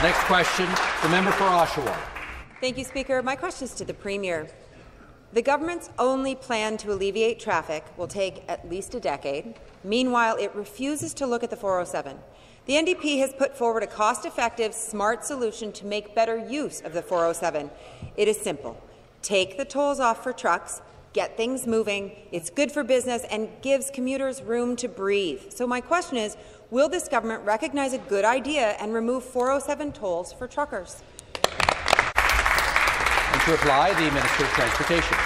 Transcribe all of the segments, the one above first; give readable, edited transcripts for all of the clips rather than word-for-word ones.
Next question, the member for Oshawa. Thank you, Speaker. My question is to the Premier. The government's only plan to alleviate traffic will take at least a decade. Meanwhile, it refuses to look at the 407. The NDP has put forward a cost-effective, smart solution to make better use of the 407. It is simple. Take the tolls off for trucks, get things moving. It's good for business and gives commuters room to breathe. So my question is, will this government recognize a good idea and remove 407 tolls for truckers? And to reply, the Minister of Transportation.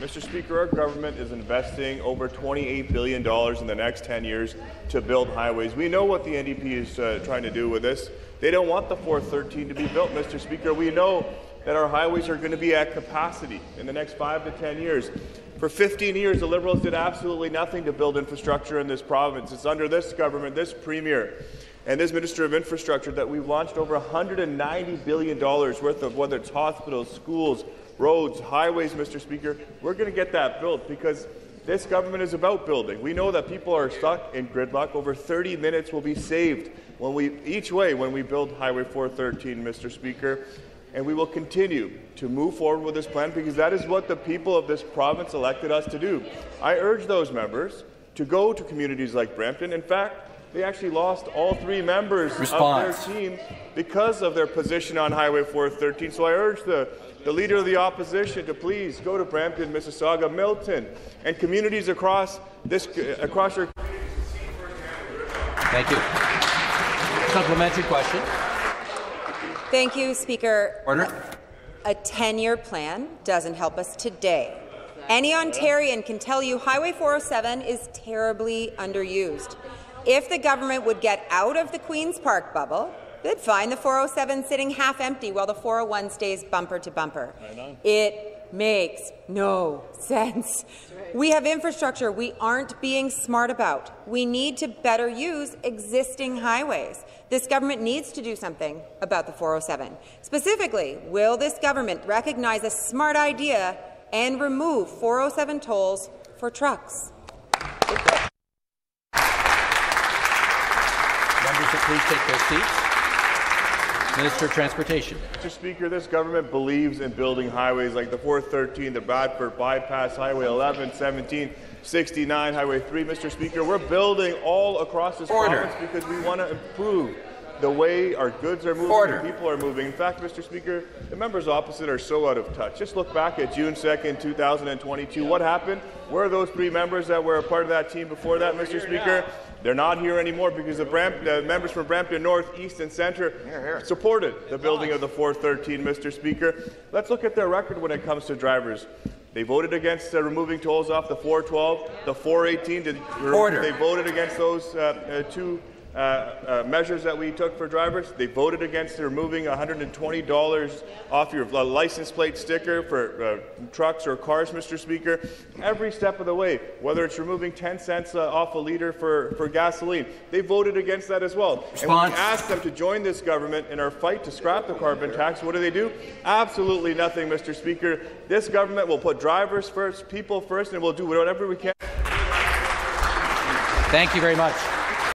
Mr. Speaker, our government is investing over $28 billion in the next 10 years to build highways. We know what the NDP is trying to do with this. They don't want the 413 to be built, Mr. Speaker. We know that our highways are going to be at capacity in the next 5 to 10 years. For 15 years, the Liberals did absolutely nothing to build infrastructure in this province. It's under this government, this Premier, and this Minister of Infrastructure that we've launched over $190 billion worth of, whether it's hospitals, schools, roads, highways, Mr. Speaker. We're going to get that built because this government is about building. We know that people are stuck in gridlock. Over 30 minutes will be saved each way when we build Highway 413, Mr. Speaker. And we will continue to move forward with this plan because that is what the people of this province elected us to do. I urge those members to go to communities like Brampton. In fact, they actually lost all 3 members of their team because of their position on Highway 413. So I urge the Leader of the Opposition to please go to Brampton, Mississauga, Milton, and communities across your. Thank you. Supplementary question. Thank you, Speaker. Order. A 10-year plan doesn't help us today. Any Ontarian can tell you Highway 407 is terribly underused. If the government would get out of the Queen's Park bubble, they'd find the 407 sitting half empty while the 401 stays bumper to bumper. It makes no sense. We have infrastructure we aren't being smart about. We need to better use existing highways. This government needs to do something about the 407. Specifically, will this government recognize a smart idea and remove 407 tolls for trucks? Members to please take their seats. Minister of Transportation. Mr. Speaker, this government believes in building highways like the 413, the Bradford Bypass, Highway 11, 17, 69, Highway 3. Mr. Speaker, we're building all across this province because we want to improve the way our goods are moving and people are moving. In fact, Mr. Speaker, the members opposite are so out of touch. Just look back at June 2nd, 2022. What happened? Where are those 3 members that were a part of that team before that, Mr. Speaker? They're not here anymore because the members from Brampton North, East and Centre supported the building of the 413, Mr. Speaker. Let's look at their record when it comes to drivers. They voted against removing tolls off the 412, the 418. They voted against those 2 measures that we took for drivers. They voted against removing $120 off your license plate sticker for trucks or cars, Mr. Speaker. Every step of the way, whether it's removing 10 cents off a litre for gasoline, they voted against that as well. And when we asked them to join this government in our fight to scrap the carbon tax, what do? Absolutely nothing, Mr. Speaker. This government will put drivers first, people first, and we'll do whatever we can. Thank you very much.